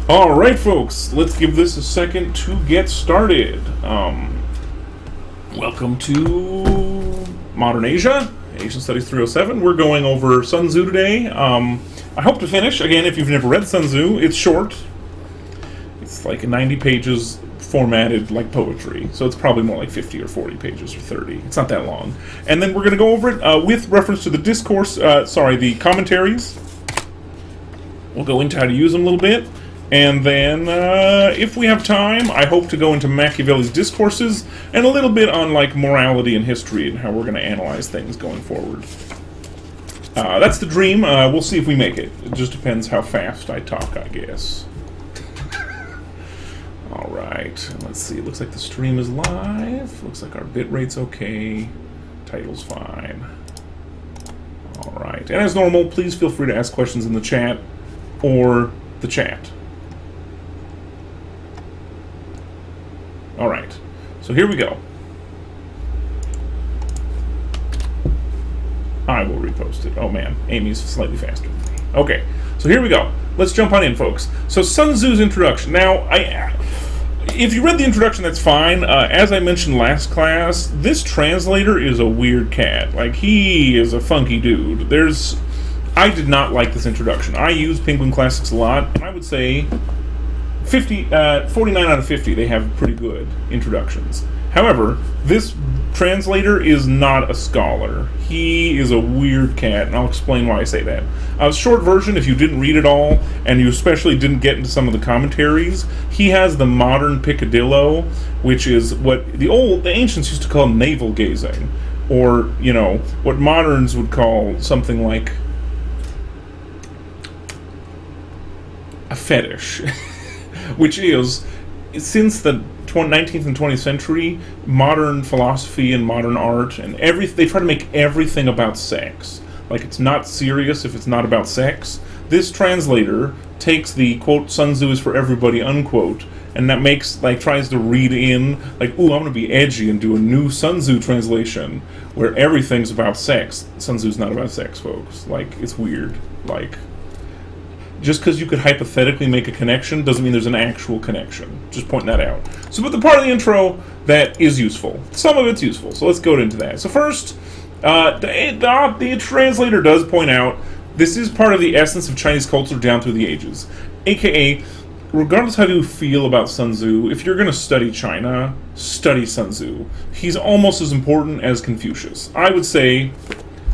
Alright, folks, let's give this a second to get started. Welcome to Modern Asia, Asian Studies 307. We're going over Sun Tzu today. I hope to finish. Again, if you've never read Sun Tzu, it's short. It's like 90 pages formatted like poetry. So it's probably more like 50 or 40 pages or 30. It's not that long. And then we're going to go over it with reference to the the commentaries. We'll go into how to use them a little bit. And then, if we have time, I hope to go into Machiavelli's discourses and a little bit on, like, morality and history and how we're going to analyze things going forward. That's the dream. We'll see if we make it. It just depends how fast I talk, I guess. Alright, let's see. It looks like the stream is live. Looks like our bitrate's okay. Title's fine. Alright, and as normal, please feel free to ask questions in the chat or the chat. Alright, so here we go. I will repost it. Oh man, Amy's slightly faster than me. Okay, so here we go. Let's jump on in, folks. So Sun Tzu's introduction. Now, if you read the introduction, that's fine. As I mentioned last class, this translator is a weird cat. Like, he is a funky dude. I did not like this introduction. I use Penguin Classics a lot, and I would say 49 out of 50, they have pretty good introductions. However, this translator is not a scholar. He is a weird cat, and I'll explain why I say that. Short version, if you didn't read it all, and you especially didn't get into some of the commentaries, he has the modern peccadillo, which is what the ancients used to call navel gazing, or, what moderns would call something like a fetish. Which is, since the 19th and 20th century, modern philosophy and modern art and they try to make everything about sex. Like, it's not serious if it's not about sex. This translator takes the, quote, Sun Tzu is for everybody, unquote, and that tries to read in, like, ooh, I'm gonna be edgy and do a new Sun Tzu translation where everything's about sex. Sun Tzu's not about sex, folks. Like, it's weird. Like, just because you could hypothetically make a connection doesn't mean there's an actual connection. Just pointing that out. So, but the part of the intro that is useful. Some of it's useful, so let's go into that. So first, the translator does point out this is part of the essence of Chinese culture down through the ages. AKA, regardless how you feel about Sun Tzu, if you're going to study China, study Sun Tzu. He's almost as important as Confucius. I would say,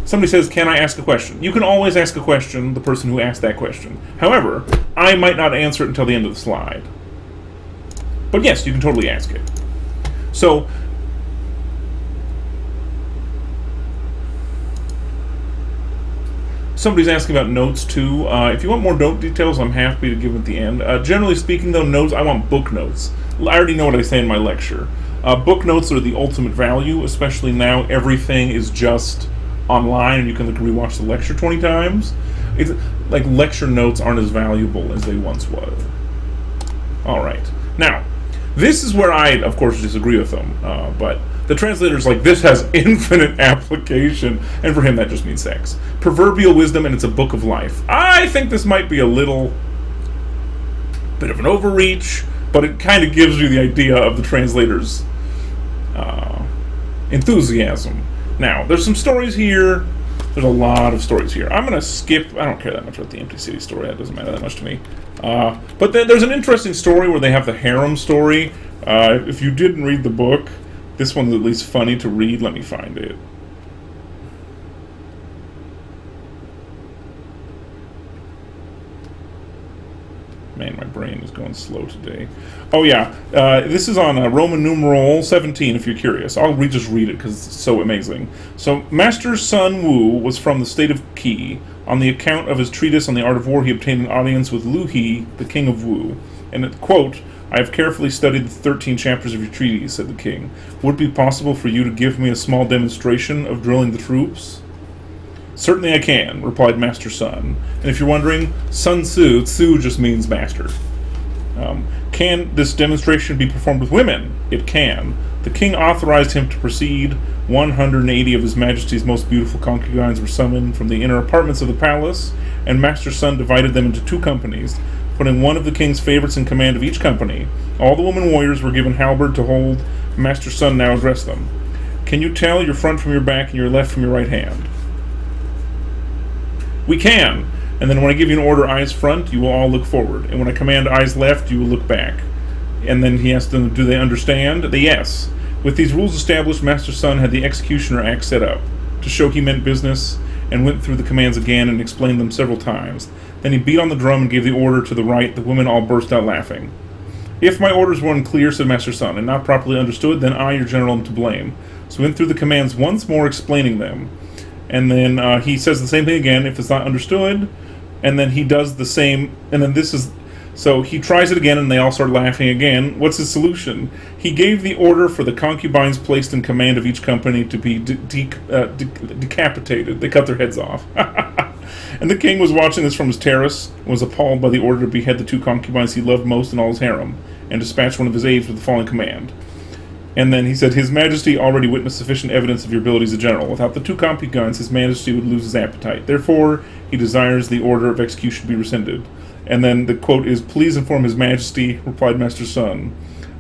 somebody says, can I ask a question? You can always ask a question, the person who asked that question. However, I might not answer it until the end of the slide. But yes, you can totally ask it. So, somebody's asking about notes too. If you want more note details, I'm happy to give them at the end. Generally speaking, though, notes, I want book notes. I already know what I say in my lecture. Book notes are the ultimate value, especially now everything is just online and you can rewatch the lecture 20 times. It's like lecture notes aren't as valuable as they once were. Alright. Now, this is where I, of course, disagree with them. But the translator's like, this has infinite application, and for him that just means sex. Proverbial wisdom, and it's a book of life. I think this might be a little bit of an overreach, but it kind of gives you the idea of the translator's enthusiasm. Now, there's some stories here. There's a lot of stories here. I'm going to skip. I don't care that much about the Empty City story. That doesn't matter that much to me. But then there's an interesting story where they have the harem story. If you didn't read the book, this one's at least funny to read. Let me find it. Man, my brain is going slow today. Oh yeah, this is on Roman numeral 17, if you're curious. I'll just read it because it's so amazing. So, Master Sun Wu was from the state of Qi. On the account of his treatise on the art of war, he obtained an audience with Lu He, the king of Wu. And, quote, I have carefully studied the 13 chapters of your treatise, said the king. Would it be possible for you to give me a small demonstration of drilling the troops? Certainly I can, replied Master Sun. And if you're wondering, Sun Tzu, Tzu just means master. Can this demonstration be performed with women? It can. The king authorized him to proceed. 180 of His Majesty's most beautiful concubines were summoned from the inner apartments of the palace, and Master Sun divided them into 2 companies, putting one of the king's favorites in command of each company. All the women warriors were given halberd to hold. Master Sun now addressed them. Can you tell your front from your back and your left from your right hand? We can. And then when I give you an order, eyes front, you will all look forward. And when I command eyes left, you will look back. And then he asked them, do they understand? They yes. With these rules established, Master Sun had the executioner act set up, to show he meant business, and went through the commands again and explained them several times. Then he beat on the drum and gave the order to the right. The women all burst out laughing. If my orders were unclear, said Master Sun, and not properly understood, then I, your general, am to blame. So he went through the commands once more, explaining them. And then he says the same thing again, if it's not understood. And then he does the same, and then this is... So he tries it again, and they all start laughing again. What's his solution? He gave the order for the concubines placed in command of each company to be decapitated. They cut their heads off. And the king was watching this from his terrace, and was appalled by the order to behead the 2 concubines he loved most in all his harem, and dispatched one of his aides with the following command. And then he said, His Majesty already witnessed sufficient evidence of your abilities as a general. Without the 2 concubines, His Majesty would lose his appetite. Therefore, he desires the order of execution be rescinded. And then the quote is, Please inform His Majesty, replied Master Sun,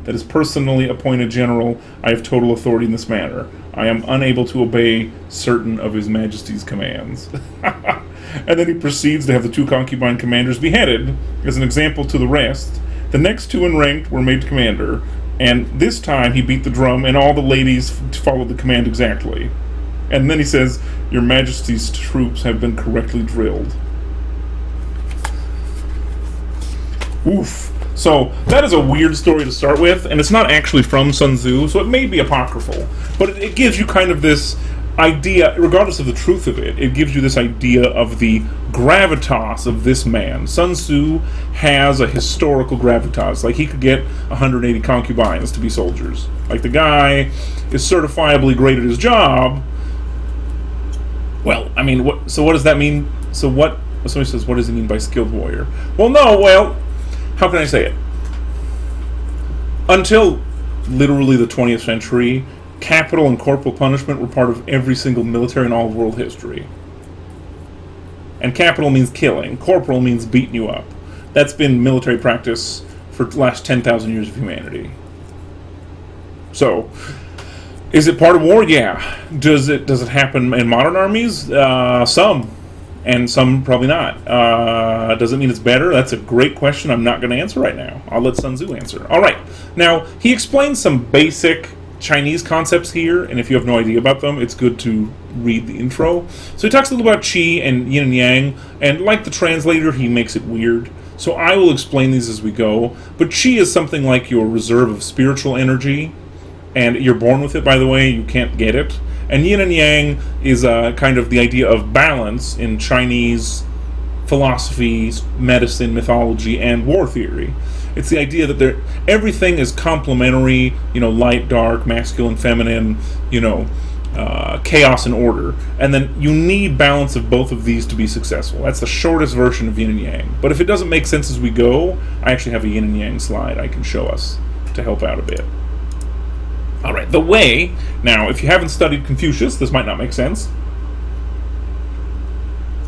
that as personally appointed general, I have total authority in this matter. I am unable to obey certain of His Majesty's commands. And then he proceeds to have the 2 concubine commanders beheaded, as an example to the rest. The next 2 in rank were made commander, and this time he beat the drum, and all the ladies followed the command exactly. And then he says, Your Majesty's troops have been correctly drilled. Oof. So, that is a weird story to start with, and it's not actually from Sun Tzu, so it may be apocryphal. But it gives you kind of this idea, regardless of the truth of it, it gives you this idea of the gravitas of this man. Sun Tzu has a historical gravitas. Like, he could get 180 concubines to be soldiers. Like, the guy is certifiably great at his job. Well, I mean, what does that mean? Somebody says, what does he mean by skilled warrior? Well, how can I say it? Until literally the 20th century, capital and corporal punishment were part of every single military in all of world history. And capital means killing. Corporal means beating you up. That's been military practice for the last 10,000 years of humanity. So, is it part of war? Yeah. Does it happen in modern armies? Some. And some probably not. Does it mean it's better? That's a great question I'm not going to answer right now. I'll let Sun Tzu answer. Alright, now, he explains some basic Chinese concepts here, and if you have no idea about them, it's good to read the intro. So he talks a little about Qi and Yin and Yang, and like the translator, he makes it weird. So I will explain these as we go. But Qi is something like your reserve of spiritual energy, and you're born with it, by the way, you can't get it. And Yin and Yang is kind of the idea of balance in Chinese philosophy, medicine, mythology, and war theory. It's the idea that everything is complementary, light, dark, masculine, feminine, chaos and order. And then you need balance of both of these to be successful. That's the shortest version of Yin and Yang. But if it doesn't make sense as we go, I actually have a Yin and Yang slide I can show us to help out a bit. Alright, the way. Now, if you haven't studied Confucius, this might not make sense.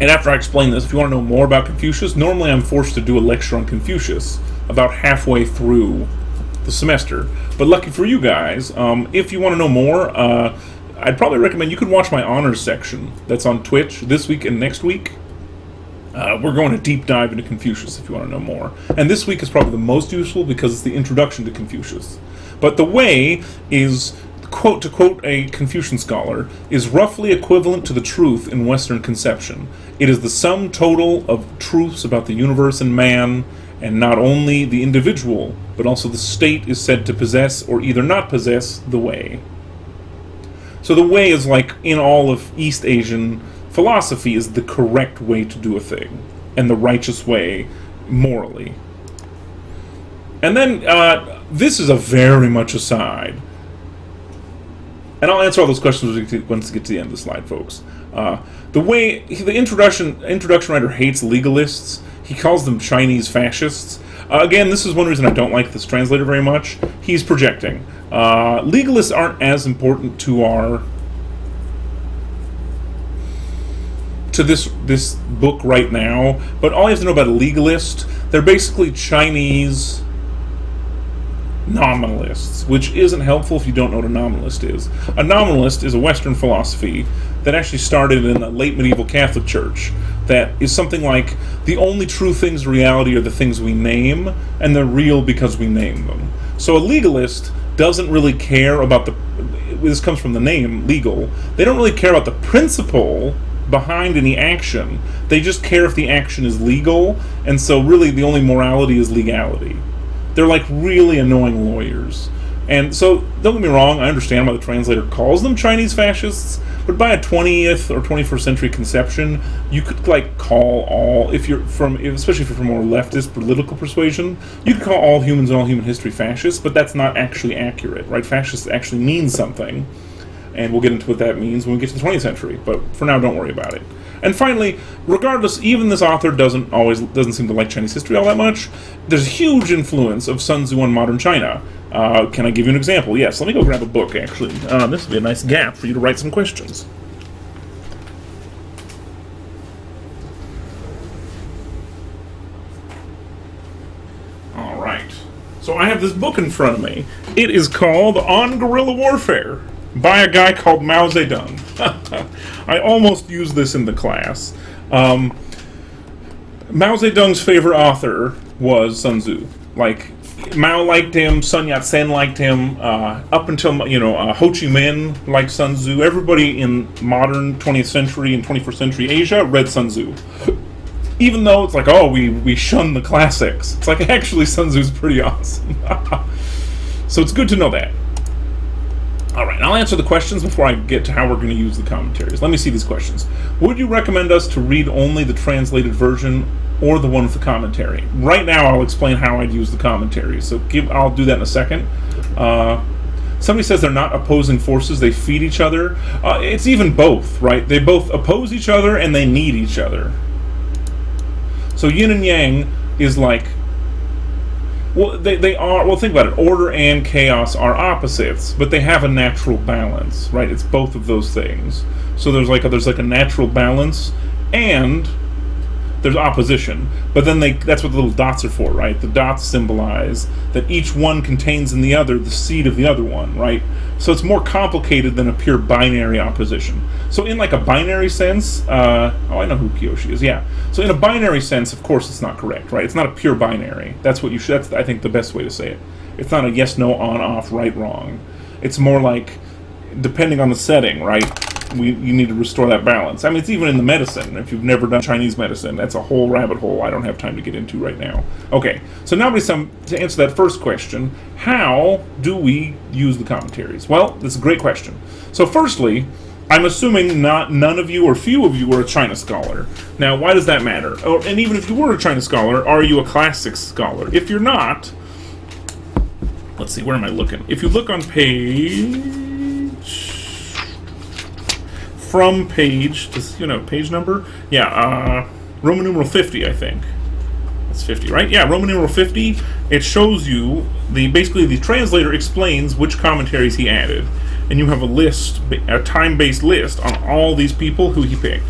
And after I explain this, if you want to know more about Confucius, normally I'm forced to do a lecture on Confucius about halfway through the semester. But lucky for you guys, if you want to know more, I'd probably recommend you could watch my honors section that's on Twitch this week and next week. We're going to deep dive into Confucius if you want to know more. And this week is probably the most useful because it's the introduction to Confucius. But the way is, quote to quote a Confucian scholar, is roughly equivalent to the truth in Western conception. It is the sum total of truths about the universe and man, and not only the individual, but also the state is said to possess or either not possess the way. So the way is like in all of East Asian philosophy is the correct way to do a thing, and the righteous way morally. And then, this is a very much aside. And I'll answer all those questions once we get to the end of the slide, folks. The introduction writer hates legalists. He calls them Chinese fascists. Again, this is one reason I don't like this translator very much. He's projecting. Legalists aren't as important to this book right now, but all you have to know about a legalist, they're basically Chinese nominalists, which isn't helpful if you don't know what a nominalist is. A nominalist is a Western philosophy that actually started in the late medieval Catholic Church that is something like the only true things in reality are the things we name, and they're real because we name them. So a legalist doesn't really care about this comes from the name, legal. They don't really care about the principle behind any action. They just care if the action is legal, and so really the only morality is legality. They're like really annoying lawyers. And so, don't get me wrong, I understand why the translator calls them Chinese fascists, but by a 20th or 21st century conception, you could like call all, especially if you're from more leftist political persuasion, you could call all humans and all human history fascists, but that's not actually accurate, right? Fascist actually means something, and we'll get into what that means when we get to the 20th century, but for now, don't worry about it. And finally, regardless, even this author doesn't seem to like Chinese history all that much. There's a huge influence of Sun Tzu on modern China. Can I give you an example? Yes, let me go grab a book, actually. This would be a nice gap for you to write some questions. All right. So I have this book in front of me. It is called On Guerrilla Warfare by a guy called Mao Zedong. I almost used this in the class. Mao Zedong's favorite author was Sun Tzu. Like, Mao liked him, Sun Yat-sen liked him, up until, Ho Chi Minh liked Sun Tzu. Everybody in modern 20th century and 21st century Asia read Sun Tzu. Even though it's like, oh, we shun the classics. It's like, actually, Sun Tzu's pretty awesome. So it's good to know that. All right, I'll answer the questions before I get to how we're going to use the commentaries. Let me see these questions. Would you recommend us to read only the translated version or the one with the commentary? Right now, I'll explain how I'd use the commentary, so I'll do that in a second. Somebody says they're not opposing forces, they feed each other. It's even both, right? They both oppose each other and they need each other. So yin and yang is like, well, they are, well, think about it. Order and chaos are opposites, but they have a natural balance, right? It's both of those things. So there's like a natural balance, and there's opposition. But then that's what the little dots are for, right? The dots symbolize that each one contains in the other the seed of the other one, right? So it's more complicated than a pure binary opposition. So in like a binary sense, I know who Kiyoshi is, yeah. So in a binary sense, of course, it's not correct, right? It's not a pure binary. That's I think, the best way to say it. It's not a yes, no, on, off, right, wrong. It's more like, depending on the setting, right? You need to restore that balance. I mean, it's even in the medicine. If you've never done Chinese medicine, that's a whole rabbit hole I don't have time to get into right now. Okay, so now to answer that first question, how do we use the commentaries? Well, that's a great question. So firstly, I'm assuming none of you or few of you are a China scholar. Now, why does that matter? And even if you were a China scholar, are you a classics scholar? If you're not, let's see, where am I looking? If you look on page number? Yeah, Roman numeral 50, I think. That's 50, right? Yeah, Roman numeral 50, it shows you, basically the translator explains which commentaries he added. And you have a time-based list on all these people who he picked.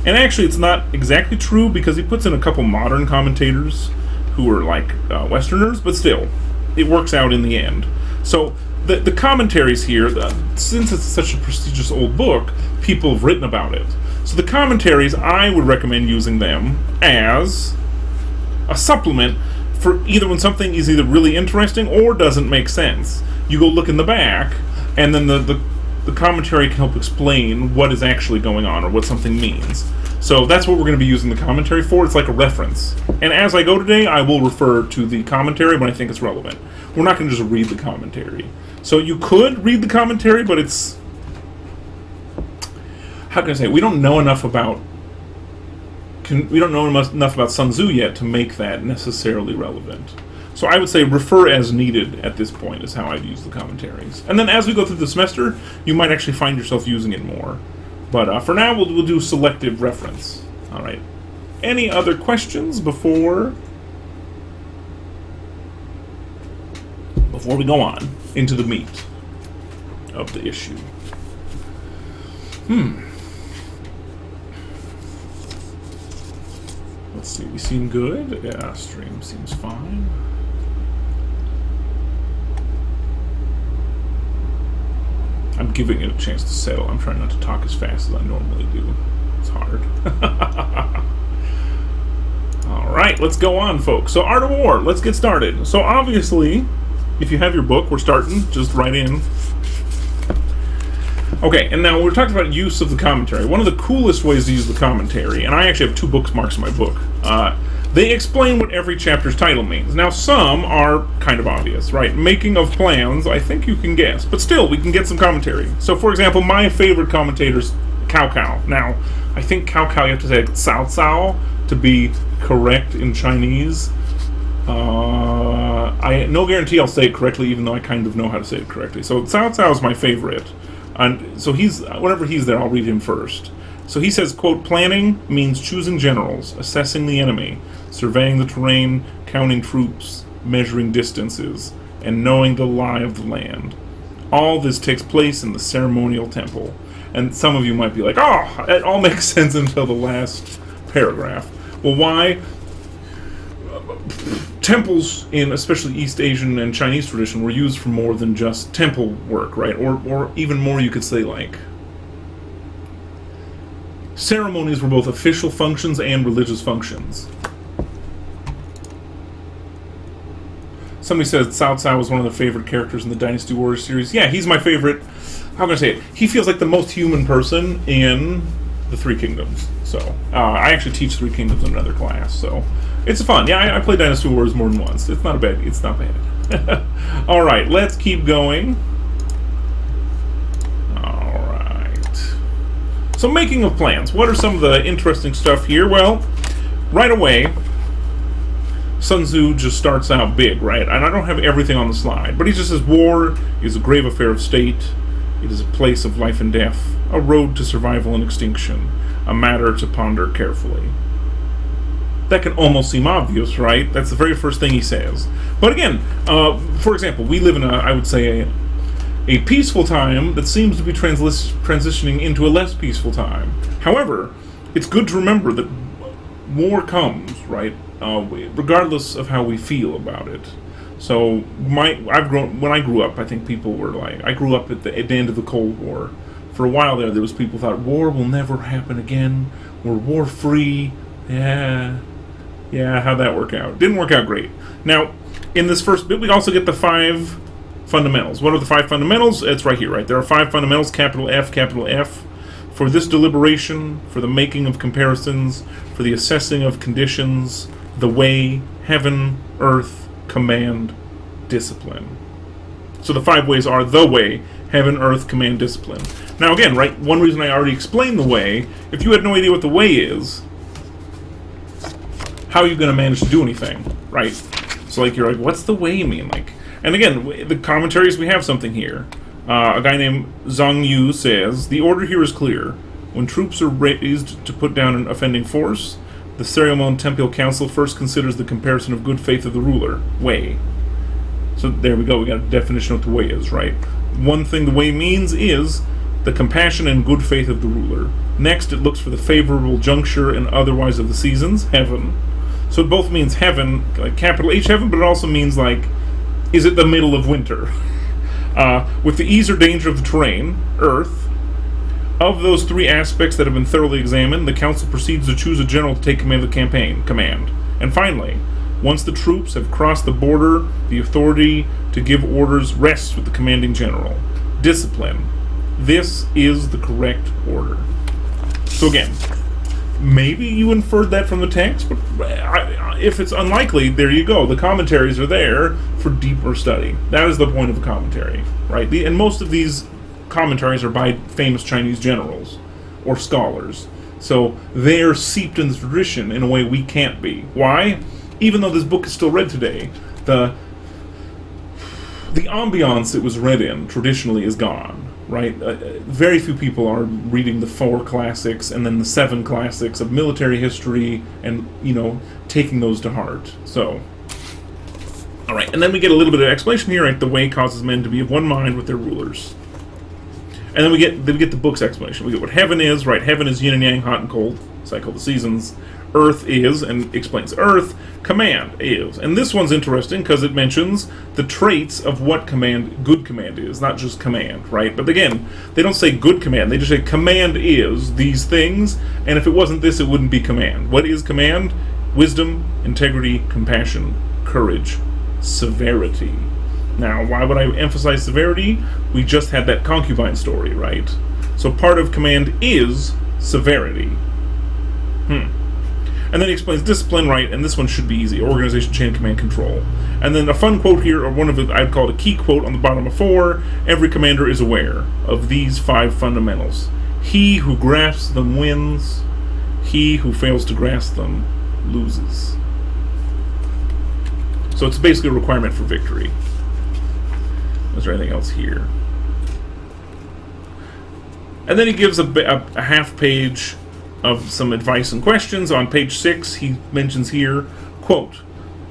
And actually, it's not exactly true, because he puts in a couple modern commentators who are like Westerners, but still, it works out in the end. So, the commentaries here, since it's such a prestigious old book, people have written about it. So the commentaries, I would recommend using them as a supplement for either when something is either really interesting or doesn't make sense. You go look in the back, and then the commentary can help explain what is actually going on or what something means. So that's what we're going to be using the commentary for. It's like a reference. And as I go today, I will refer to the commentary when I think it's relevant. We're not going to just read the commentary. So you could read the commentary, but it's... How can I say it? We don't know enough about Sun Tzu yet to make that necessarily relevant. So I would say refer as needed at this point is how I'd use the commentaries. And then as we go through the semester, you might actually find yourself using it more. But for now, we'll do selective reference. All right. Any other questions before before we go on into the meat of the issue. Let's see, we seem good. Yeah, stream seems fine. I'm giving it a chance to settle. I'm trying not to talk as fast as I normally do. It's hard. Alright, let's go on, folks. So, Art of War, let's get started. So, obviously, if you have your book, we're starting just right in. Okay, and now we're talking about use of the commentary. One of the coolest ways to use the commentary, and I actually have 2 bookmarks in my book, they explain what every chapter's title means. Now, some are kind of obvious, right? Making of plans, I think you can guess, but still, we can get some commentary. So, for example, my favorite commentator's Cao Cao. Now, I think Cao Cao, you have to say Cao Cao to be correct in Chinese. I no guarantee I'll say it correctly, even though I kind of know how to say it correctly. So, Cao Cao is my favorite. And so whenever he's there, I'll read him first. So he says, quote, planning means choosing generals, assessing the enemy, surveying the terrain, counting troops, measuring distances, and knowing the lie of the land. All this takes place in the ceremonial temple. And some of you might be like, oh, it all makes sense until the last paragraph. Well, why? Temples in especially East Asian and Chinese tradition were used for more than just temple work, right? Or even more, you could say, like, ceremonies were both official functions and religious functions. Somebody says Cao Cao was one of their favorite characters in the Dynasty Warriors series. Yeah, he's my favorite. How can I say it? He feels like the most human person in the Three Kingdoms. So, I actually teach Three Kingdoms in another class, so it's fun. Yeah, I played Dynasty Warriors more than once. It's not bad. It's not bad. All right, let's keep going. All right. So, making of plans. What are some of the interesting stuff here? Well, right away, Sun Tzu just starts out big, right? And I don't have everything on the slide, but he just says, war is a grave affair of state. It is a place of life and death, a road to survival and extinction, a matter to ponder carefully. That can almost seem obvious, right? That's the very first thing he says. But again, for example, we live in I would say, a peaceful time that seems to be transitioning into a less peaceful time. However, it's good to remember that war comes, right? Regardless of how we feel about it. So, when I grew up, I think people were like, I grew up at the end of the Cold War. For a while there was people who thought, war will never happen again. We're war-free. Yeah, how'd that work out? Didn't work out great. Now, in this first bit, we also get the 5 fundamentals. What are the 5 fundamentals? It's right here, right? There are 5 fundamentals, capital F, for this deliberation, for the making of comparisons, for the assessing of conditions, the way, heaven, earth, command, discipline. So the 5 ways are the way, heaven, earth, command, discipline. Now again, right, one reason I already explained the way, if you had no idea what the way is, how are you going to manage to do anything, right? So like, you're like, what's the way mean? Like, and again, the commentaries, we have something here. A guy named Zhang Yu says, the order here is clear. When troops are raised to put down an offending force, the Ceremonial Temple Council first considers the comparison of good faith of the ruler, way. So there we go, we got a definition of what the way is, right? One thing the way means is the compassion and good faith of the ruler. Next, it looks for the favorable juncture and otherwise of the seasons, heaven. So it both means heaven, like capital H heaven, but it also means like, is it the middle of winter? With the ease or danger of the terrain, earth. Of those 3 aspects that have been thoroughly examined, the council proceeds to choose a general to take command of the command. And finally, once the troops have crossed the border, the authority to give orders rests with the commanding general. Discipline. This is the correct order. So again, maybe you inferred that from the text, but if it's unlikely, there you go. The commentaries are there for deeper study. That is the point of a commentary, right? And most of these commentaries are by famous Chinese generals or scholars. So they're seeped in the tradition in a way we can't be. Why? Even though this book is still read today, the ambiance it was read in traditionally is gone, right? Very few people are reading the 4 classics and then the 7 classics of military history and, taking those to heart. So, All right, and then we get a little bit of explanation here. Right, the way causes men to be of one mind with their rulers. And then we get the book's explanation. We get what heaven is, right? Heaven is yin and yang, hot and cold, cycle of the seasons. Earth is, and explains earth. Command is. And this one's interesting because it mentions the traits of what good command is, not just command, right? But again, they don't say good command. They just say command is these things, and if it wasn't this, it wouldn't be command. What is command? Wisdom, integrity, compassion, courage, severity. Now, why would I emphasize severity? We just had that concubine story, right? So part of command is severity. And then he explains discipline, right? And this one should be easy. Organization, chain, command, control. And then a fun quote here, or one of it, I'd call it a key quote on the bottom of 4. Every commander is aware of these 5 fundamentals. He who grasps them wins. He who fails to grasp them loses. So it's basically a requirement for victory. Is there anything else here? And then he gives a half page of some advice and questions. On page 6, he mentions here, quote,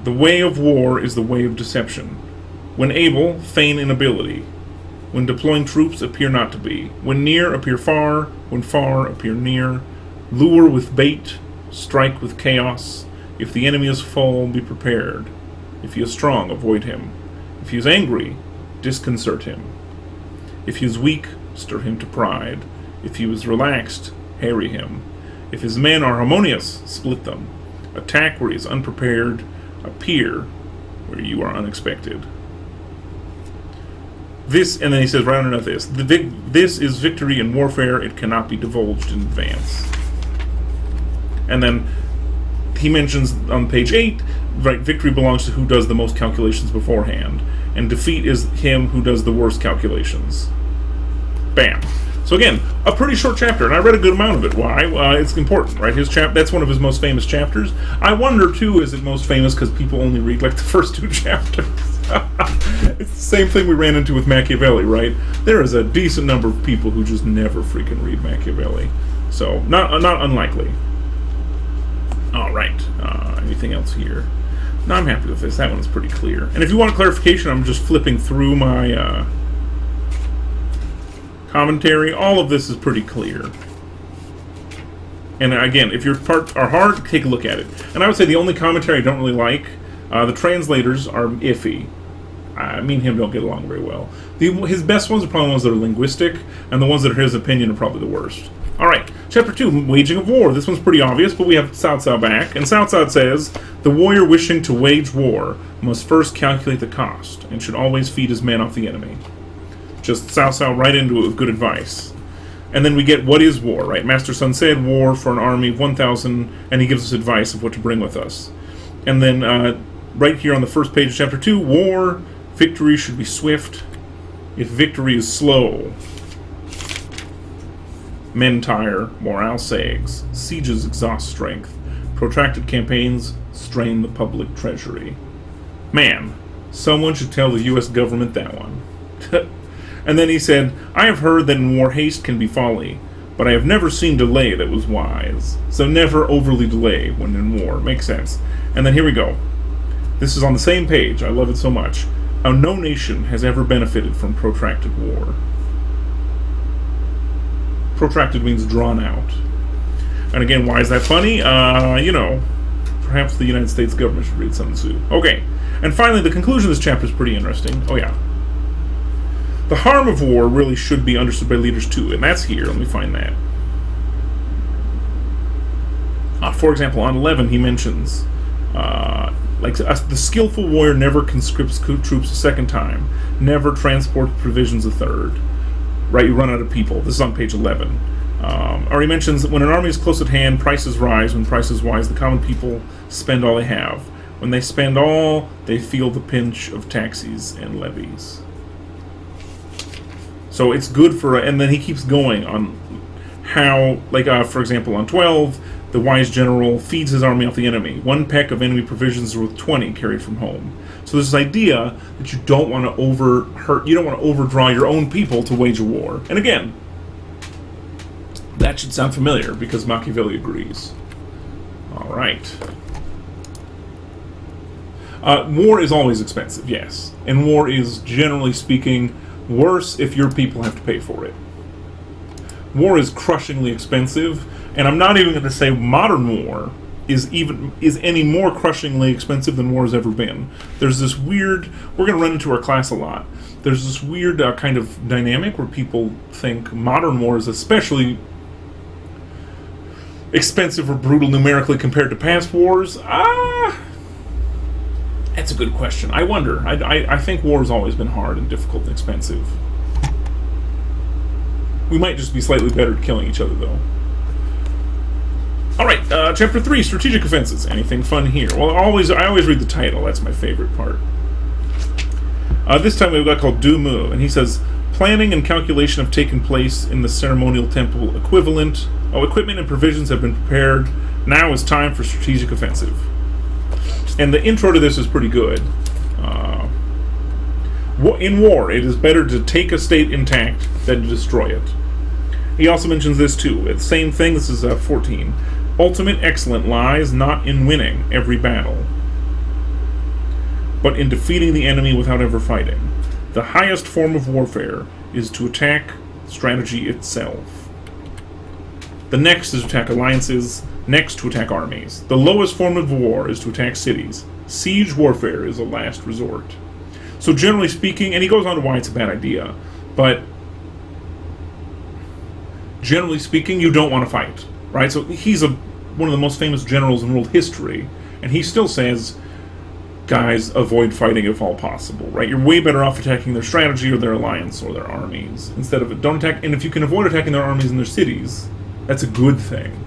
"The way of war is the way of deception. When able, feign inability. When deploying troops, appear not to be. When near, appear far. When far, appear near. Lure with bait, strike with chaos. If the enemy is full, be prepared. If he is strong, avoid him. If he is angry, disconcert him. If he is weak, stir him to pride. If he is relaxed, harry him. If his men are harmonious, split them. Attack where he is unprepared. Appear where you are unexpected." This, and then he says right underneath this, this is victory in warfare. It cannot be divulged in advance. And then he mentions on page 8, right, victory belongs to who does the most calculations beforehand, and defeat is him who does the worst calculations. Bam. So again, a pretty short chapter, and I read a good amount of it. Why? It's important, right? That's one of his most famous chapters. I wonder, too, is it most famous because people only read, like, the first 2 chapters? It's the same thing we ran into with Machiavelli, right? There is a decent number of people who just never freaking read Machiavelli. So, not unlikely. All right. Anything else here? No, I'm happy with this. That one's pretty clear. And if you want clarification, I'm just flipping through my commentary. All of this is pretty clear. And again, if your parts are hard, take a look at it. And I would say the only commentary I don't really like, the translators are iffy. Me and him don't get along very well. His best ones are probably the ones that are linguistic, and the ones that are his opinion are probably the worst. Alright, Chapter 2, Waging of War. This one's pretty obvious, but we have Cao Cao back. And Cao Cao says, "The warrior wishing to wage war must first calculate the cost, and should always feed his men off the enemy." Just Cao Cao right into it with good advice. And then we get what is war, right? Master Sun said, war for an army of 1,000, and he gives us advice of what to bring with us. And then right here on the first page of Chapter 2, war, victory should be swift. If victory is slow, men tire, morale sags, sieges exhaust strength, protracted campaigns strain the public treasury. Man, someone should tell the U.S. government that one. And then he said, "I have heard that in war haste can be folly, but I have never seen delay that was wise." So never overly delay when in war. Makes sense. And then here we go. This is on the same page. I love it so much. No nation has ever benefited from protracted war. Protracted means drawn out. And again, why is that funny? Perhaps the United States government should read Sun Tzu. Okay. And finally, the conclusion of this chapter is pretty interesting. Oh, yeah. The harm of war really should be understood by leaders too, and that's here. Let me find that. For example, on 11, he mentions, the skillful warrior never conscripts troops a second time, never transports provisions a third. Right, you run out of people. This is on page 11. Or he mentions that when an army is close at hand, prices rise. When prices rise, the common people spend all they have. When they spend all, they feel the pinch of taxes and levies. So it's good for, and then he keeps going on how, for example, on 12, the wise general feeds his army off the enemy. 1 peck of enemy provisions is worth 20 carried from home. So there's this idea that you don't want to you don't want to overdraw your own people to wage a war. And again, that should sound familiar because Machiavelli agrees. All right. War is always expensive, yes. And war is, generally speaking, worse if your people have to pay for it. War is crushingly expensive, and I'm not even going to say modern war is any more crushingly expensive than war has ever been. There's this weird, we're going to run into our class a lot, there's this weird kind of dynamic where people think modern war is especially expensive or brutal numerically compared to past wars. That's a good question. I wonder. I think war has always been hard and difficult and expensive. We might just be slightly better at killing each other, though. Alright, Chapter 3, Strategic Offenses. Anything fun here? Well, I always read the title. That's my favorite part. This time we have a guy called Du Mu, and he says, planning and calculation have taken place in the ceremonial temple equivalent. Equipment and provisions have been prepared. Now is time for strategic offensive. And the intro to this is pretty good. In war, it is better to take a state intact than to destroy it. He also mentions this too. It's the same thing. This is 14. Ultimate excellence lies not in winning every battle, but in defeating the enemy without ever fighting. The highest form of warfare is to attack strategy itself. The next is to attack alliances, next to attack armies. The lowest form of war is to attack cities. Siege warfare is a last resort. So generally speaking, and he goes on to why it's a bad idea, but generally speaking, you don't want to fight, right? So he's one of the most famous generals in world history, and he still says, guys, avoid fighting if all possible, right? You're way better off attacking their strategy or their alliance or their armies instead of don't attack. And if you can avoid attacking their armies and their cities, that's a good thing.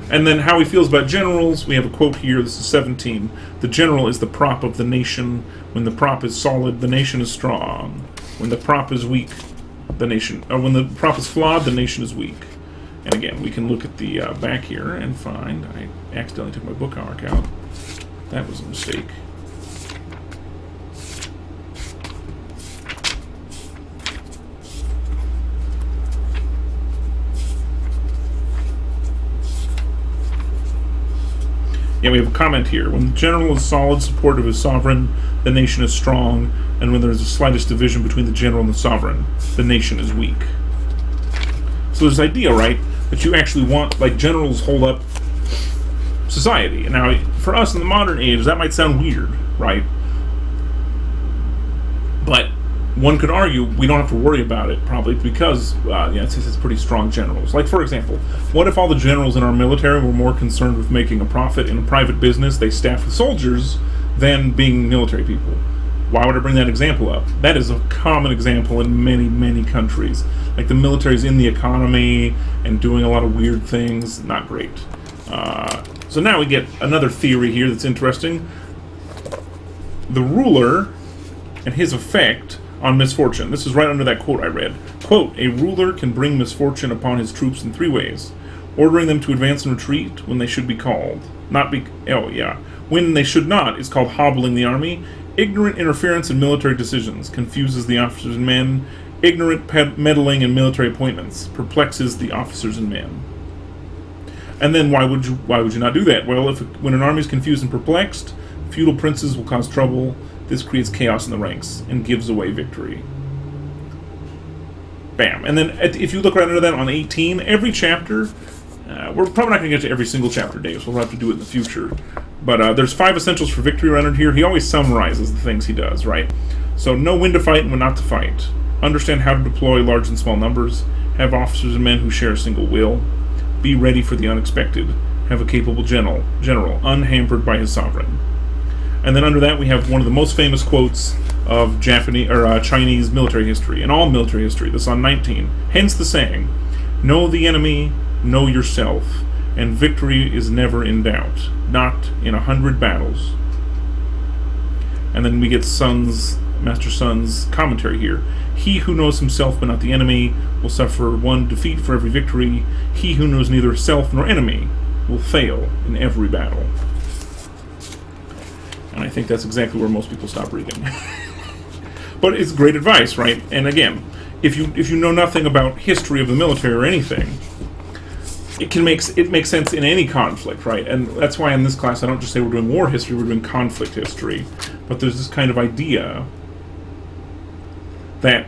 And then how he feels about generals, we have a quote here, this is 17. The general is the prop of the nation. When the prop is solid, the nation is strong. When the prop is weak, when the prop is flawed, the nation is weak. And again, we can look at the back here and find, I accidentally took my bookmark out. That was a mistake. Yeah, we have a comment here. When the general is solid support of his sovereign, the nation is strong, and when there is the slightest division between the general and the sovereign, the nation is weak. So there's this idea, right, that you actually want, like, generals hold up society. And now, for us in the modern age, that might sound weird, right? But one could argue we don't have to worry about it, probably, because it's pretty strong generals. Like, for example, what if all the generals in our military were more concerned with making a profit in a private business they staff with soldiers than being military people? Why would I bring that example up? That is a common example in many, many countries. Like, the military's in the economy and doing a lot of weird things. Not great. So now we get another theory here that's interesting. The ruler and his effect on misfortune. This is right under that quote I read. Quote, a ruler can bring misfortune upon his troops in 3 ways. Ordering them to advance and retreat when they should be called. When they should not is called hobbling the army. Ignorant interference in military decisions confuses the officers and men. Ignorant meddling in military appointments perplexes the officers and men. And then why would you not do that? Well, when an army is confused and perplexed, feudal princes will cause trouble. This creates chaos in the ranks and gives away victory. Bam. And then if you look right under that on 18, every chapter, we're probably not going to get to every single chapter, Dave, so we'll have to do it in the future. But there's 5 essentials for victory right under here. He always summarizes the things he does, right? So know when to fight and when not to fight. Understand how to deploy large and small numbers. Have officers and men who share a single will. Be ready for the unexpected. Have a capable general, unhampered by his sovereign. And then under that we have one of the most famous quotes of Chinese military history, and all military history. This is on 19. Hence the saying, know the enemy, know yourself, and victory is never in doubt, not in 100 battles. And then we get Master Sun's commentary here. He who knows himself but not the enemy will suffer 1 defeat for every victory. He who knows neither self nor enemy will fail in every battle. And I think that's exactly where most people stop reading. But it's great advice, right? And again, if you know nothing about history of the military or anything, it makes sense in any conflict, right? And that's why in this class I don't just say we're doing war history, we're doing conflict history. But there's this kind of idea that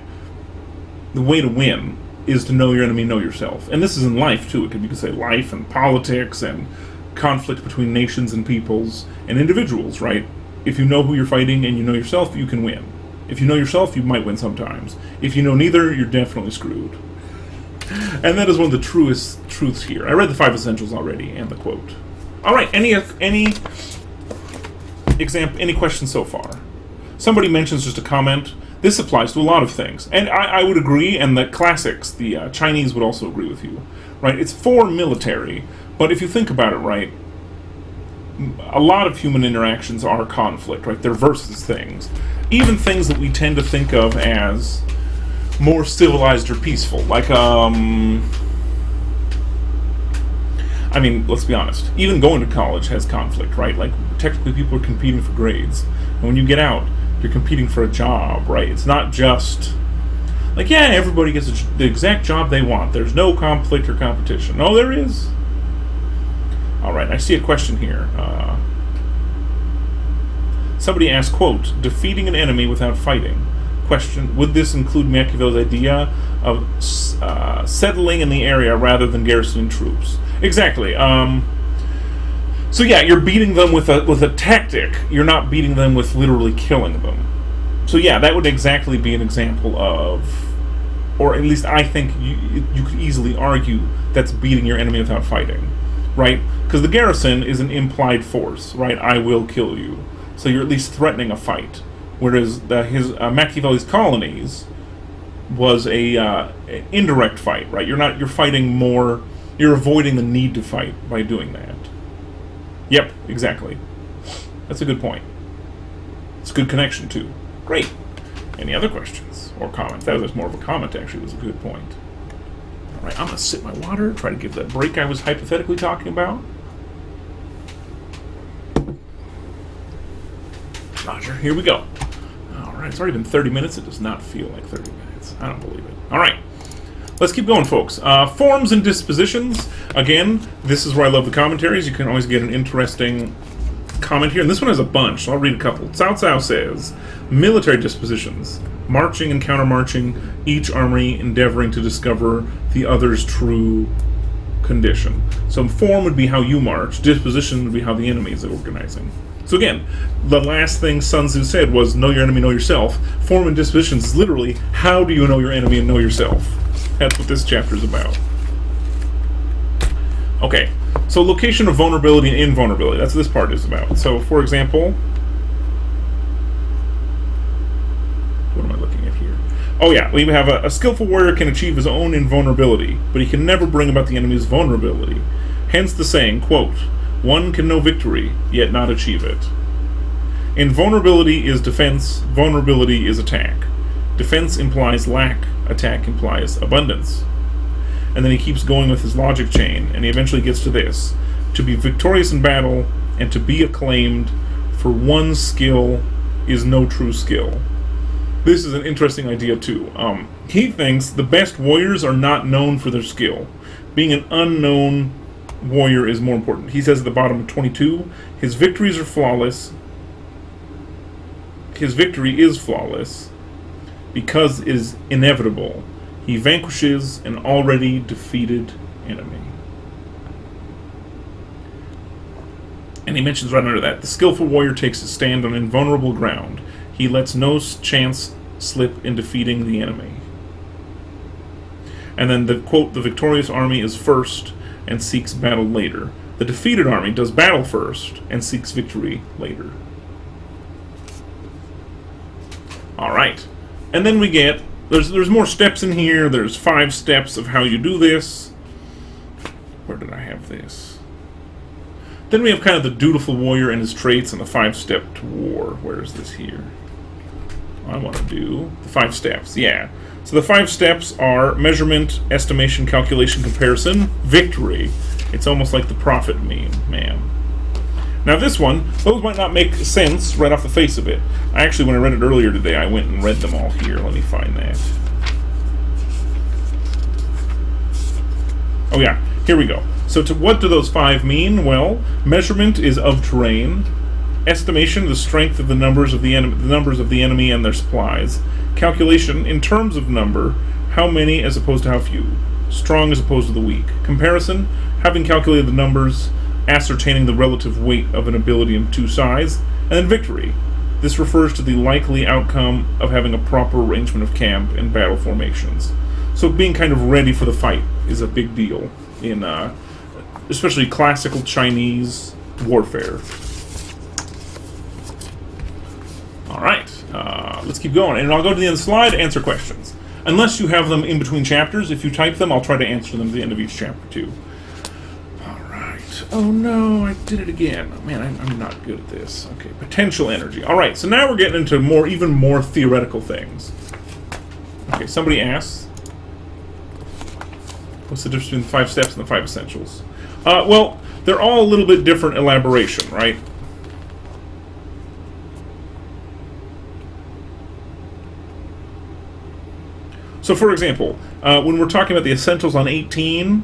the way to win is to know your enemy, know yourself. And this is in life too. You could say life and politics and conflict between nations and peoples and individuals, right? If you know who you're fighting and you know yourself, you can win. If you know yourself, you might win sometimes. If you know neither, you're definitely screwed. And that is one of the truest truths here. I read the 5 Essentials already and the quote. All right, any questions so far? Somebody mentions just a comment. This applies to a lot of things, and I would agree. And the classics, the Chinese, would also agree with you, right? It's for military, but if you think about it, right, a lot of human interactions are conflict, right? They're versus things, even things that we tend to think of as more civilized or peaceful, like I mean, let's be honest, even going to college has conflict, right? Like, technically people are competing for grades, and when you get out, you're competing for a job, right? It's not just like, yeah, everybody gets the exact job they want. There's no conflict or competition. No, there is. All right, I see a question here. Somebody asked, quote, defeating an enemy without fighting. Question, would this include Machiavelli's idea of settling in the area rather than garrisoning troops? Exactly. So yeah, you're beating them with a tactic. You're not beating them with literally killing them. So yeah, that would exactly be an example of, or at least I think you could easily argue that's beating your enemy without fighting, right? Because the garrison is an implied force, right? I will kill you. So you're at least threatening a fight. Whereas Machiavelli's colonies was a indirect fight, right? You're fighting more. You're avoiding the need to fight by doing that. Yep, exactly. That's a good point. It's a good connection too. Great. Any other questions or comments? That was more of a comment, actually. It was a good point. All right, I'm going to sip my water, try to give that break I was hypothetically talking about. Roger, here we go. All right, it's already been 30 minutes. It does not feel like 30 minutes. I don't believe it. All right. Let's keep going, folks. Forms and dispositions. Again, this is where I love the commentaries. You can always get an interesting comment here. And this one has a bunch, so I'll read a couple. Cao Cao says, military dispositions. Marching and countermarching, each army endeavoring to discover the other's true condition. So form would be how you march. Disposition would be how the enemy is organizing. So again, the last thing Sun Tzu said was, know your enemy, know yourself. Form and dispositions is literally, how do you know your enemy and know yourself? That's what this chapter is about. Okay, so location of vulnerability and invulnerability. That's what this part is about. So, for example, what am I looking at here? Oh yeah, we have a skillful warrior can achieve his own invulnerability, but he can never bring about the enemy's vulnerability. Hence the saying, quote, one can know victory, yet not achieve it. Invulnerability is defense, vulnerability is attack. Defense implies lack, attack implies abundance. And then he keeps going with his logic chain, and he eventually gets to this. To be victorious in battle, and to be acclaimed for one's skill is no true skill. This is an interesting idea, too. He thinks the best warriors are not known for their skill. Being an unknown warrior is more important. He says at the bottom of 22, his victories are flawless. His victory is flawless because it is inevitable. He vanquishes an already defeated enemy. And he mentions right under that, the skillful warrior takes his stand on invulnerable ground. He lets no chance slip in defeating the enemy. And then the quote, the victorious army is first and seeks battle later. The defeated army does battle first and seeks victory later. Alright. And then we get, there's more steps in here. There's 5 steps of how you do this. Where did I have this? Then we have kind of the dutiful warrior and his traits and the 5-step to war. Where is this here? I want to do the 5 steps, yeah. So the 5 steps are measurement, estimation, calculation, comparison, victory. It's almost like the prophet meme, man. Now this one, those might not make sense right off the face of it. Actually, when I read it earlier today, I went and read them all here. Let me find that. Oh yeah, here we go. So what do those 5 mean? Well, measurement is of terrain. Estimation, the strength of the numbers of the enemy and their supplies. Calculation, in terms of number, how many as opposed to how few. Strong as opposed to the weak. Comparison, having calculated the numbers, ascertaining the relative weight of an ability in 2 sides. And then victory. This refers to the likely outcome of having a proper arrangement of camp and battle formations. So being kind of ready for the fight is a big deal in especially classical Chinese warfare. Alright, let's keep going. And I'll go to the end of the slide to answer questions. Unless you have them in between chapters, if you type them, I'll try to answer them at the end of each chapter too. Alright. Oh no, I did it again. Oh, man, I'm not good at this. Okay, potential energy. Alright, so now we're getting into even more theoretical things. Okay, somebody asks, what's the difference between the 5 steps and the 5 essentials? Well, they're all a little bit different elaboration, right? So, for example, when we're talking about the essentials on 18,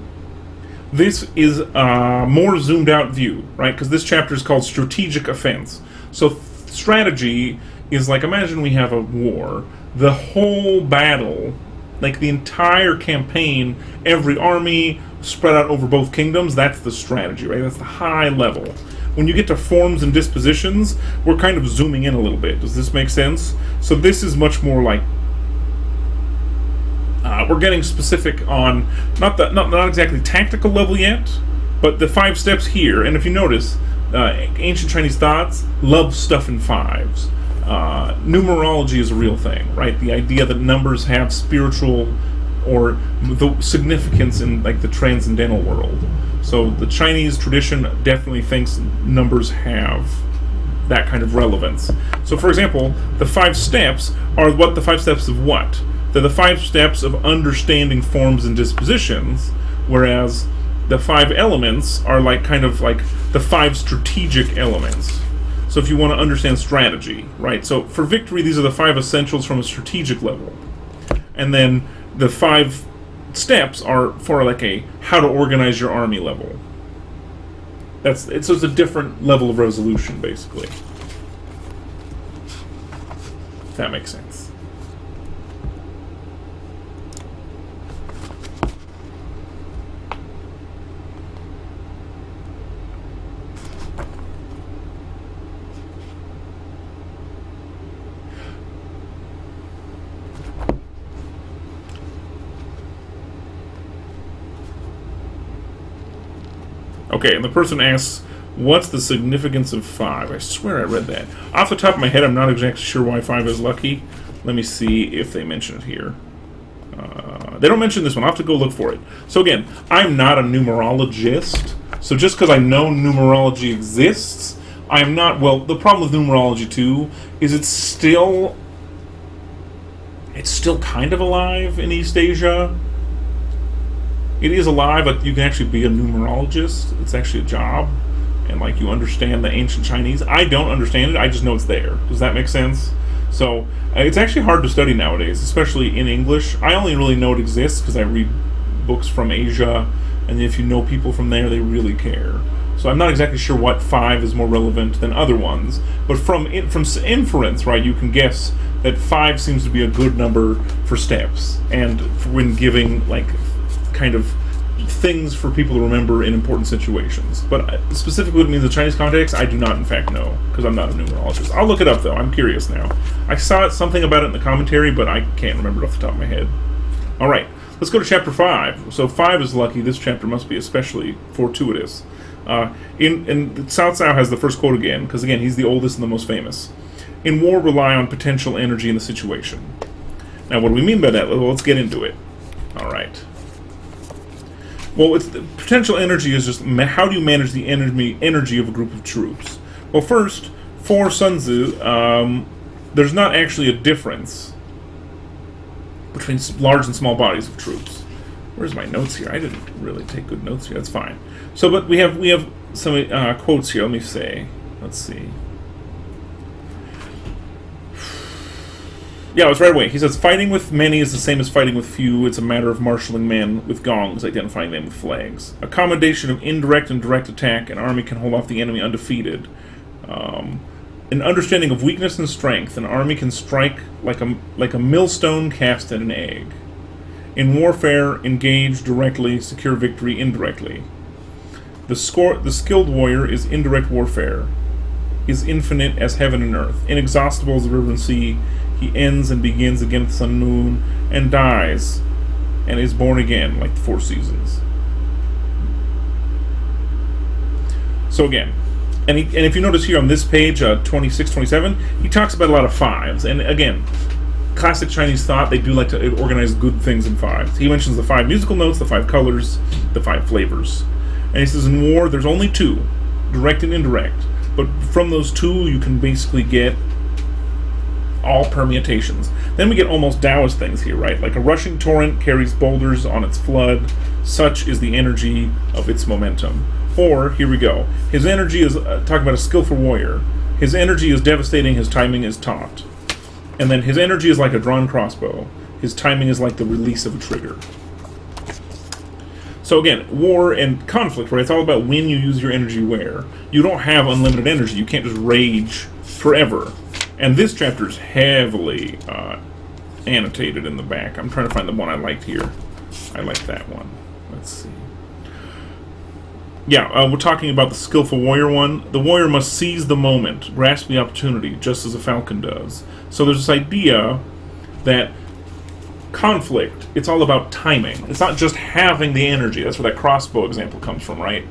this is a more zoomed out view, right? Because this chapter is called Strategic Offense. So, strategy is like, imagine we have a war. The whole battle, like the entire campaign, every army spread out over both kingdoms, that's the strategy, right? That's the high level. When you get to forms and dispositions, we're kind of zooming in a little bit. Does this make sense? So this is much more like we're getting specific on not exactly tactical level yet, but the 5 steps here. And if you notice, ancient Chinese thoughts love stuff in 5s. Numerology is a real thing, right? The idea that numbers have spiritual or the significance in like the transcendental world. So the Chinese tradition definitely thinks numbers have that kind of relevance. So for example, the 5 steps are what? The 5 steps of what? They're the 5 steps of understanding forms and dispositions, whereas the 5 elements are like kind of like the 5 strategic elements. So if you want to understand strategy, right? So for victory, these are the 5 essentials from a strategic level. And then the 5 steps are for like a how to organize your army level. So it's a different level of resolution, basically. If that makes sense. Okay, and the person asks, what's the significance of 5? I swear I read that. Off the top of my head, I'm not exactly sure why 5 is lucky. Let me see if they mention it here. They don't mention this one. I'll have to go look for it. So again, I'm not a numerologist. So just because I know numerology exists, I'm not... Well, the problem with numerology, too, is it's still kind of alive in East Asia. It is alive, but you can actually be a numerologist. It's actually a job. And, like, you understand the ancient Chinese. I don't understand it. I just know it's there. Does that make sense? So, it's actually hard to study nowadays, especially in English. I only really know it exists because I read books from Asia. And if you know people from there, they really care. So I'm not exactly sure what 5 is more relevant than other ones. But from inference, right, you can guess that 5 seems to be a good number for steps. And when giving, like... kind of things for people to remember in important situations. But specifically what it means in the Chinese context, I do not in fact know, because I'm not a numerologist. I'll look it up though, I'm curious now. I saw something about it in the commentary, but I can't remember it off the top of my head. Alright, let's go to chapter 5. So 5 is lucky, this chapter must be especially fortuitous. In Cao Cao has the first quote again, because again, he's the oldest and the most famous. In war, rely on potential energy in the situation. Now what do we mean by that? Well, let's get into it. Alright. Well, the potential energy is just how do you manage the energy of a group of troops? Well, first, for Sun Tzu, there's not actually a difference between large and small bodies of troops. Where's my notes here? I didn't really take good notes here. That's fine. So, but we have some quotes here. Let me say. Let's see. Yeah, it's right away. He says, fighting with many is the same as fighting with few. It's a matter of marshalling men with gongs, identifying them with flags. A combination of indirect and direct attack, an army can hold off the enemy undefeated. An understanding of weakness and strength, an army can strike like a millstone cast at an egg. In warfare, engage directly, secure victory indirectly. The skilled warrior is indirect warfare, is infinite as heaven and earth, inexhaustible as the river and sea. He ends and begins again at the sun and moon, and dies, and is born again, like the four seasons. So again, and if you notice here on this page, 26, 27, he talks about a lot of fives. And again, classic Chinese thought, they do like to organize good things in fives. He mentions the 5 musical notes, the 5 colors, the 5 flavors. And he says in war, there's only 2, direct and indirect. But from those 2, you can basically get all permutations. Then we get almost Taoist things here, right? Like a rushing torrent carries boulders on its flood. Such is the energy of its momentum. Or, here we go. His energy is, talking about a skillful warrior. His energy is devastating, his timing is taut. And then his energy is like a drawn crossbow. His timing is like the release of a trigger. So again, war and conflict, right? It's all about when you use your energy where. You don't have unlimited energy. You can't just rage forever. And this chapter is heavily annotated in the back. I'm trying to find the one I liked here. I like that one. Let's see. Yeah, we're talking about the skillful warrior one. The warrior must seize the moment, grasp the opportunity, just as a falcon does. So there's this idea that conflict, it's all about timing. It's not just having the energy. That's where that crossbow example comes from, right?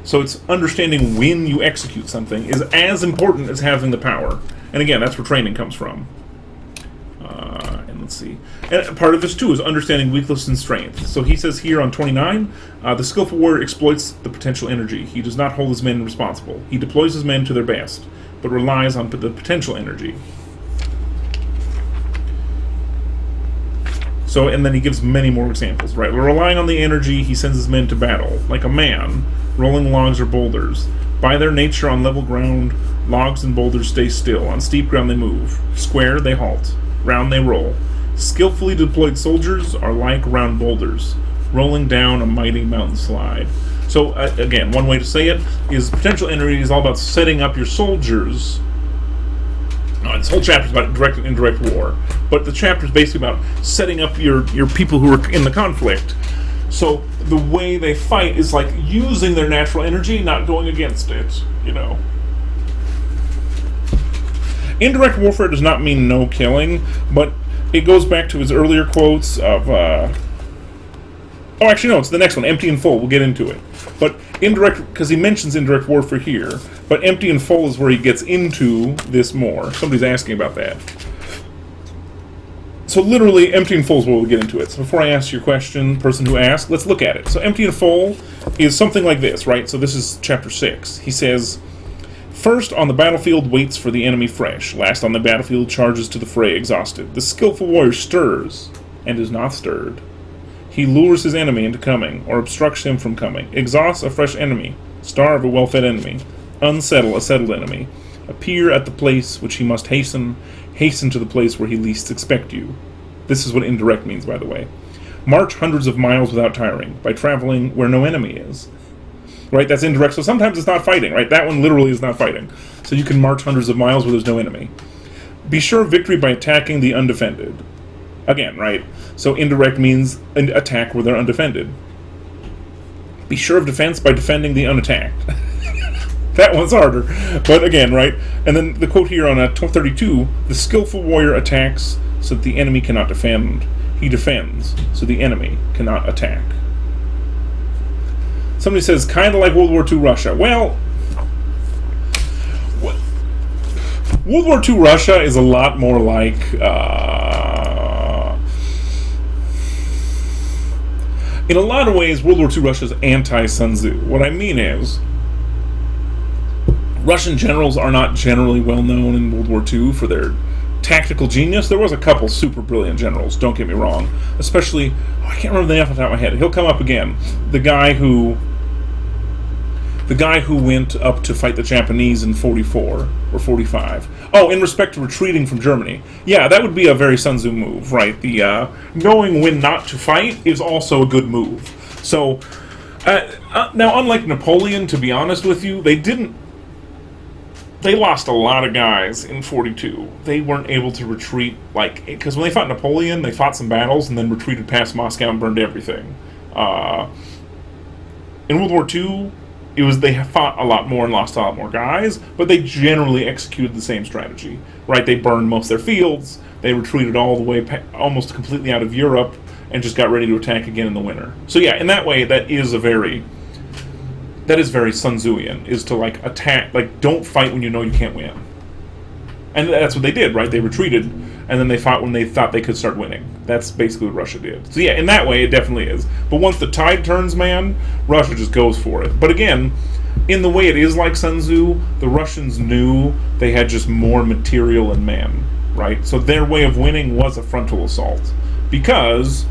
So it's understanding when you execute something is as important as having the power. And again, that's where training comes from. And let's see. And part of this, too, is understanding weakness and strength. So he says here on 29, the skillful warrior exploits the potential energy. He does not hold his men responsible. He deploys his men to their best, but relies on the potential energy. So, and then he gives many more examples, right? Relying on the energy, he sends his men to battle, like a man, rolling logs or boulders. By their nature on level ground, logs and boulders stay still. On steep ground they move. Square, they halt. Round, they roll. Skillfully deployed soldiers are like round boulders, rolling down a mighty mountain slide. So, again, one way to say it is potential energy is all about setting up your soldiers. This whole chapter is about direct and indirect war, but the chapter is basically about setting up your people who are in the conflict. So the way they fight is like using their natural energy, not going against it, you know. Indirect warfare does not mean no killing, but it goes back to his earlier quotes of, oh, actually, no, it's the next one, empty and full. We'll get into it. But indirect, because he mentions indirect warfare here, but empty and full is where he gets into this more. Somebody's asking about that. So literally, empty and full is where we'll get into it. So before I ask your question, person who asked, let's look at it. So empty and full is something like this, right? So this is chapter 6. He says, first on the battlefield waits for the enemy fresh. Last on the battlefield charges to the fray exhausted. The skillful warrior stirs and is not stirred. He lures his enemy into coming, or obstructs him from coming. Exhausts a fresh enemy. Starve a well-fed enemy. Unsettle a settled enemy. Appear at the place which he must hasten. Hasten to the place where he least expect you. This is what indirect means, by the way. March hundreds of miles without tiring, by traveling where no enemy is. Right, that's indirect, so sometimes it's not fighting, right? That one literally is not fighting. So you can march hundreds of miles where there's no enemy. Be sure of victory by attacking the undefended. Again, right? So indirect means an attack where they're undefended. Be sure of defense by defending the unattacked. That one's harder. But again, right? And then the quote here on 32, the skillful warrior attacks so that the enemy cannot defend. He defends so the enemy cannot attack. Somebody says, kind of like World War II Russia. Well, World War II Russia is a lot more like... in a lot of ways, World War II Russia is anti-Sun Tzu. What I mean is, Russian generals are not generally well known in World War II for their tactical genius. There was a couple super brilliant generals, don't get me wrong. Especially, I can't remember the name off the top of my head. He'll come up again. The guy who the guy who went up to fight the Japanese in 44 or 45. Oh, in respect to retreating from Germany. Yeah, that would be a very Sun Tzu move, right? The knowing when not to fight is also a good move. So, now, unlike Napoleon, to be honest with you, they lost a lot of guys in 42. They weren't able to retreat, because when they fought Napoleon, they fought some battles and then retreated past Moscow and burned everything. In World War II, they fought a lot more and lost a lot more guys, but they generally executed the same strategy, right? They burned most of their fields, they retreated all the way almost completely out of Europe, and just got ready to attack again in the winter. So yeah, in that way, that is very Sun Tzuian, is to attack, don't fight when you know you can't win. And that's what they did, right? They retreated, and then they fought when they thought they could start winning. That's basically what Russia did. So yeah, in that way, it definitely is. But once the tide turns, man, Russia just goes for it. But again, in the way it is like Sun Tzu, the Russians knew they had just more material and men, right? So their way of winning was a frontal assault, because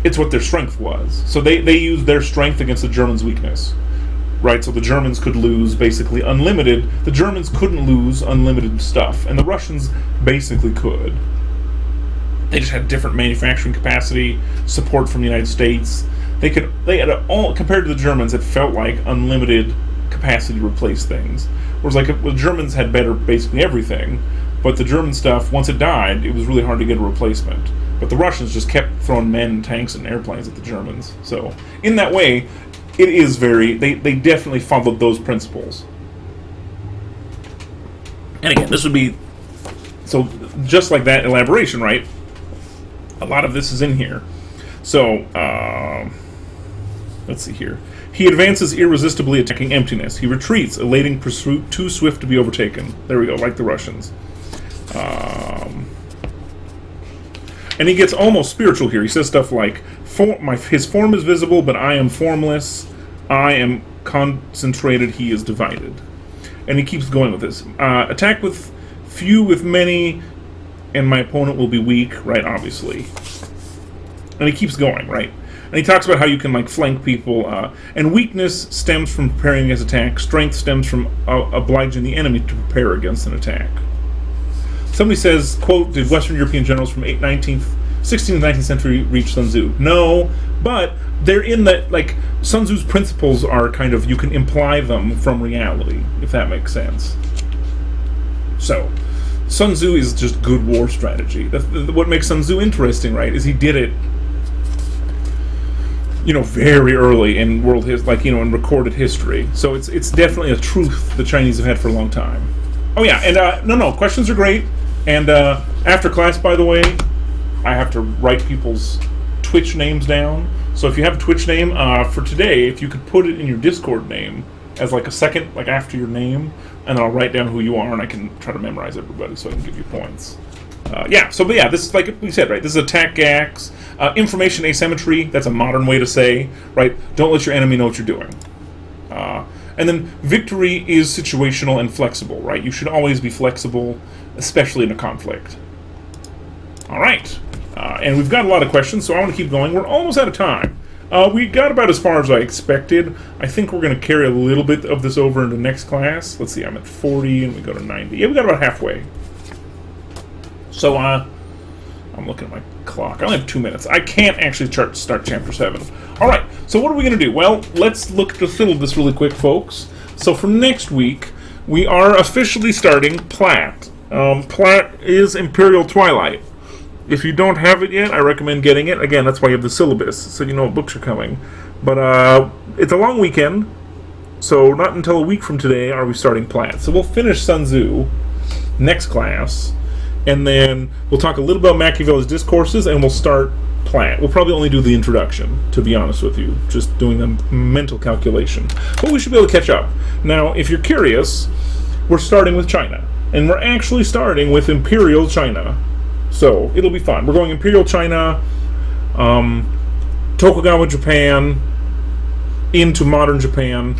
it's what their strength was. So they used their strength against the Germans' weakness. Right, so the Germans could lose basically unlimited. The Germans couldn't lose unlimited stuff, and the Russians basically could. They just had different manufacturing capacity, support from the United States. They had all, compared to the Germans, it felt like unlimited capacity to replace things. Whereas the Germans had better basically everything, but the German stuff, once it died, it was really hard to get a replacement. But the Russians just kept throwing men and tanks and airplanes at the Germans. So in that way, it is they definitely followed those principles. And again, this would be, so just like that elaboration, right? A lot of this is in here. So, let's see here. He advances irresistibly, attacking emptiness. He retreats, evading pursuit too swift to be overtaken. There we go, like the Russians. And he gets almost spiritual here. He says stuff like, his form is visible, but I am formless. I am concentrated, he is divided. And he keeps going with this. Attack with few, with many, and my opponent will be weak, right, obviously. And he keeps going, right? And he talks about how you can, flank people. And weakness stems from preparing against attack. Strength stems from obliging the enemy to prepare against an attack. Somebody says, quote, did Western European generals from 16th and 19th century reach Sun Tzu? No, but they're in that, Sun Tzu's principles are kind of, you can imply them from reality, if that makes sense. So, Sun Tzu is just good war strategy. What makes Sun Tzu interesting, right, is he did it, very early in world history, in recorded history. So it's definitely a truth the Chinese have had for a long time. Oh yeah, and no, questions are great. And after class, by the way, I have to write people's Twitch names down. So if you have a Twitch name for today, if you could put it in your Discord name as a second, after your name, and then I'll write down who you are, and I can try to memorize everybody so I can give you points. This is like we said, right? This is attack gags, information asymmetry. That's a modern way to say, right? Don't let your enemy know what you're doing. And then victory is situational and flexible, right? You should always be flexible, especially in a conflict. All right. And we've got a lot of questions, so I want to keep going. We're almost out of time. We got about as far as I expected. I think we're going to carry a little bit of this over into next class. Let's see, I'm at 40, and we go to 90. Yeah, we got about halfway. So, I'm looking at my clock. I only have 2 minutes. I can't actually start Chapter 7. All right, so what are we going to do? Well, let's look at the syllabus really quick, folks. So for next week, we are officially starting Platt. Platt is Imperial Twilight. If you don't have it yet, I recommend getting it. Again, that's why you have the syllabus, so you know what books are coming. But it's a long weekend, so not until a week from today are we starting Platt. So we'll finish Sun Tzu next class, and then we'll talk a little about Machiavelli's discourses, and we'll start Platt. We'll probably only do the introduction, to be honest with you, just doing the mental calculation. But we should be able to catch up. Now, if you're curious, we're starting with China, and we're actually starting with Imperial China. So, it'll be fun. We're going Imperial China, Tokugawa Japan, into modern Japan,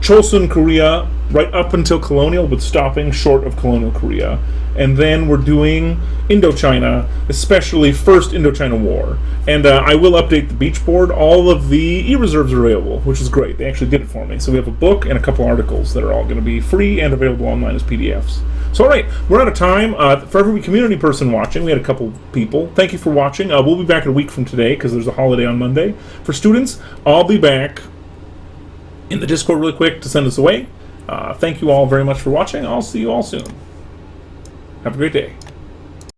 Chosun Korea right up until colonial, but stopping short of colonial Korea. And then we're doing Indochina, especially First Indochina War. And I will update the beach board. All of the e-reserves are available, which is great. They actually did it for me. So we have a book and a couple articles that are all going to be free and available online as PDFs. So all right, we're out of time. For every community person watching, we had a couple people. Thank you for watching. We'll be back a week from today because there's a holiday on Monday. For students, I'll be back in the Discord really quick to send us away. Thank you all very much for watching. I'll see you all soon. Have a great day.